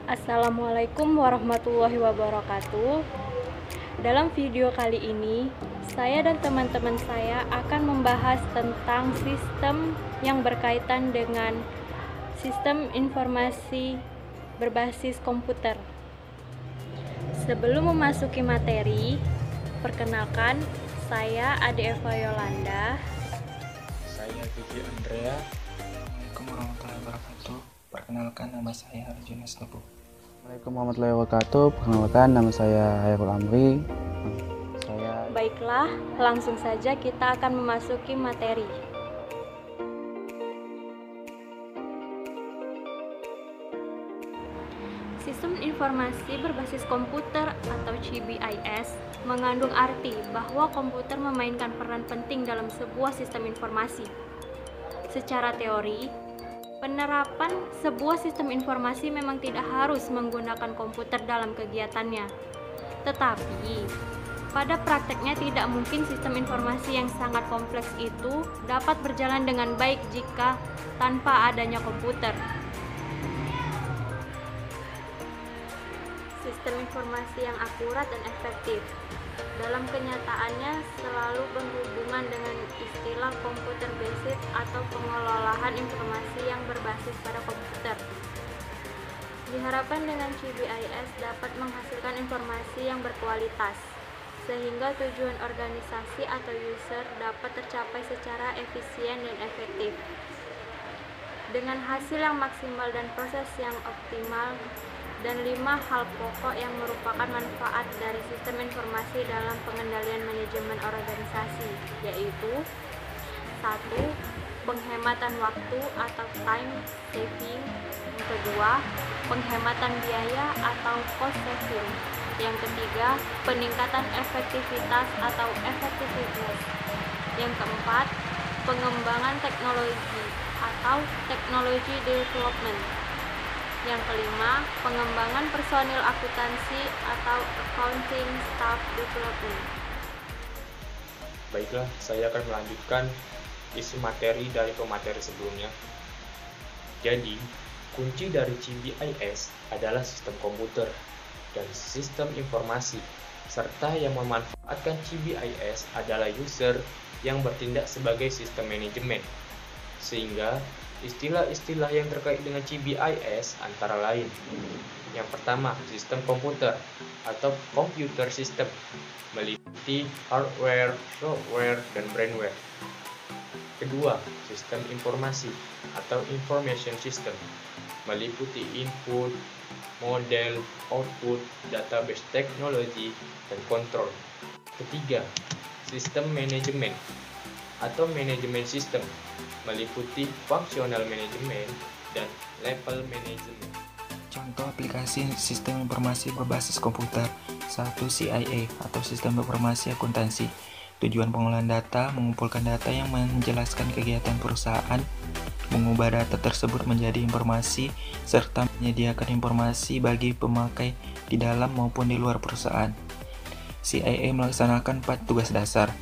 Assalamualaikum warahmatullahi wabarakatuh. Dalam video kali ini, saya dan teman-teman saya akan membahas tentang sistem yang berkaitan dengan sistem informasi berbasis komputer. Sebelum memasuki materi, perkenalkan, saya Ade Eva Yolanda. Saya Gigi Andrea. Assalamualaikum warahmatullahi wabarakatuh. Perkenalkan, nama saya Arjuna Snopo. Assalamualaikum warahmatullahi wabarakatuh. Perkenalkan, nama saya Hairul Amri. Baiklah, langsung saja kita akan memasuki materi. Sistem informasi berbasis komputer atau CBIS mengandung arti bahwa komputer memainkan peran penting dalam sebuah sistem informasi. Secara teori, penerapan sebuah sistem informasi memang tidak harus menggunakan komputer dalam kegiatannya. Tetapi, pada prakteknya tidak mungkin sistem informasi yang sangat kompleks itu dapat berjalan dengan baik jika tanpa adanya komputer. Sistem informasi yang akurat dan efektif dalam kenyataannya selalu berhubungan dengan istilah computer based atau pengelolaan informasi yang berbasis pada komputer. Diharapkan dengan CBIS dapat menghasilkan informasi yang berkualitas, sehingga tujuan organisasi atau user dapat tercapai secara efisien dan efektif. Dengan hasil yang maksimal dan proses yang optimal, dan 5 hal pokok yang merupakan manfaat dari sistem informasi dalam pengendalian manajemen organisasi, yaitu 1. Penghematan waktu atau time saving. Yang kedua, penghematan biaya atau cost saving. Yang ketiga, peningkatan efektivitas atau effectiveness. Yang keempat, pengembangan teknologi atau technology development. Yang kelima, pengembangan personil akuntansi atau accounting staff development. Baiklah, saya akan melanjutkan isu materi dari pemateri sebelumnya. Jadi, kunci dari CBIS adalah sistem komputer dan sistem informasi, serta yang memanfaatkan CBIS adalah user yang bertindak sebagai sistem manajemen. Sehingga istilah-istilah yang terkait dengan CBIS antara lain: yang pertama, sistem komputer atau computer system, meliputi hardware, software, dan brainware. Kedua, sistem informasi atau information system, meliputi input, model, output, database teknologi, dan kontrol. Ketiga, sistem manajemen atau manajemen sistem, meliputi functional management dan level management. Contoh aplikasi sistem informasi berbasis komputer. 1. CIA atau sistem informasi akuntansi. Tujuan pengolahan data, mengumpulkan data yang menjelaskan kegiatan perusahaan, mengubah data tersebut menjadi informasi, serta menyediakan informasi bagi pemakai di dalam maupun di luar perusahaan. CIA melaksanakan 4 tugas dasar: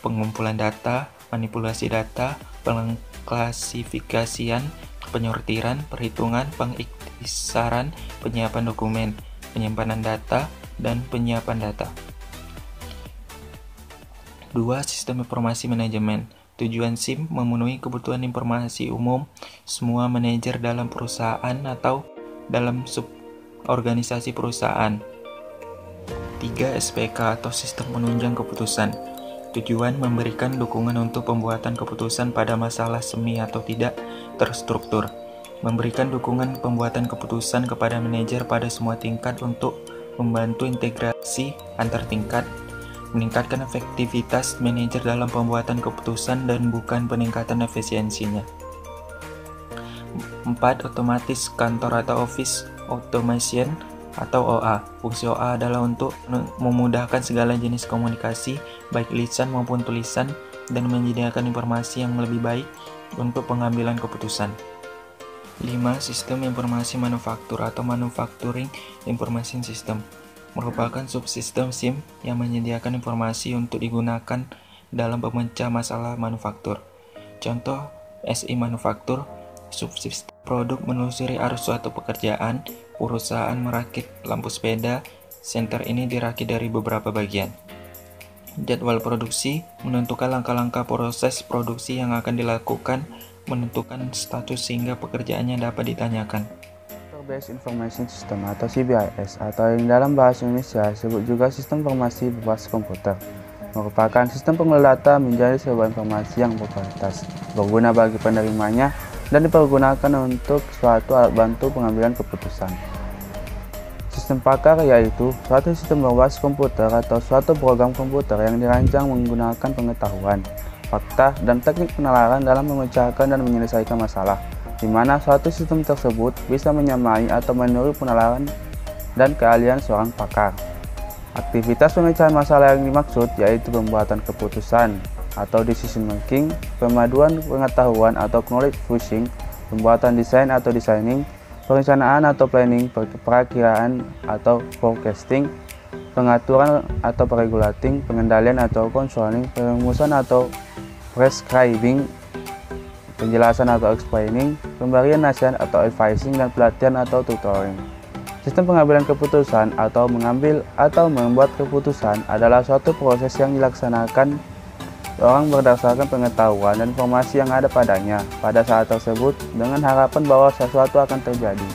pengumpulan data, manipulasi data, pengklasifikasian, penyortiran, perhitungan, pengikhtisaran, penyiapan dokumen, penyimpanan data, dan penyiapan data. 2. Sistem informasi manajemen. Tujuan SIM memenuhi kebutuhan informasi umum semua manajer dalam perusahaan atau dalam suborganisasi perusahaan. 3. SPK atau sistem penunjang keputusan. Tujuan memberikan dukungan untuk pembuatan keputusan pada masalah semi atau tidak terstruktur. Memberikan dukungan pembuatan keputusan kepada manajer pada semua tingkat untuk membantu integrasi antar tingkat, meningkatkan efektivitas manajer dalam pembuatan keputusan dan bukan peningkatan efisiensinya. 4. Otomatis kantor atau office automation atau OA. Fungsi OA adalah untuk memudahkan segala jenis komunikasi, baik lisan maupun tulisan, dan menyediakan informasi yang lebih baik untuk pengambilan keputusan. 5. Sistem informasi manufaktur atau manufacturing information system merupakan subsistem SIM yang menyediakan informasi untuk digunakan dalam pemecah masalah manufaktur. Contoh SI manufaktur, subsistem Produk menelusuri arus suatu pekerjaan. Perusahaan merakit lampu sepeda. Senter ini dirakit dari beberapa bagian. Jadwal produksi menentukan langkah-langkah proses produksi yang akan dilakukan, menentukan status sehingga pekerjaannya dapat ditanyakan. Based Information System atau CBIS atau yang dalam bahasa Indonesia disebut juga Sistem Informasi Berbasis Komputer merupakan sistem pengelola data menjadi sebuah informasi yang berkualitas, berguna bagi penerimanya, dan dipergunakan untuk suatu alat bantu pengambilan keputusan. Sistem pakar yaitu suatu sistem berbasis komputer atau suatu program komputer yang dirancang menggunakan pengetahuan, fakta, dan teknik penalaran dalam memecahkan dan menyelesaikan masalah, di mana suatu sistem tersebut bisa menyamai atau meniru penalaran dan keahlian seorang pakar. Aktivitas pemecahan masalah yang dimaksud yaitu pembuatan keputusan atau decision making, pemaduan pengetahuan atau knowledge fusion, pembuatan desain atau designing, perencanaan atau planning, perakiraan atau forecasting, pengaturan atau peregulating, pengendalian atau controlling, perumusan atau prescribing, penjelasan atau explaining, pemberian nasihat atau advising, dan pelatihan atau tutoring. Sistem pengambilan keputusan atau mengambil atau membuat keputusan adalah suatu proses yang dilaksanakan orang berdasarkan pengetahuan dan informasi yang ada padanya pada saat tersebut dengan harapan bahwa sesuatu akan terjadi.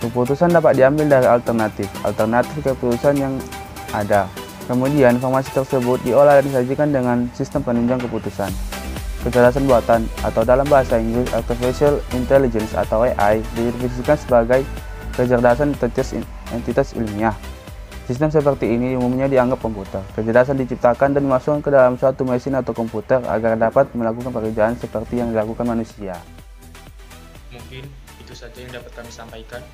Keputusan dapat diambil dari alternatif keputusan yang ada. Kemudian informasi tersebut diolah dan disajikan dengan sistem penunjang keputusan. Kecerdasan buatan atau dalam bahasa Inggris Artificial Intelligence atau AI didefinisikan sebagai kecerdasan entitas ilmiah. Sistem seperti ini umumnya dianggap komputer. Kecerdasan diciptakan dan dimasukkan ke dalam suatu mesin atau komputer agar dapat melakukan pekerjaan seperti yang dilakukan manusia. Mungkin itu saja yang dapat kami sampaikan.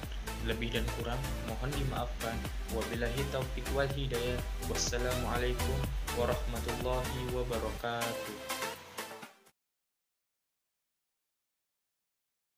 Lebih dan kurang mohon dimaafkan. Wabillahi taufiq wal hidayah. Wassalamualaikum warahmatullahi wabarakatuh.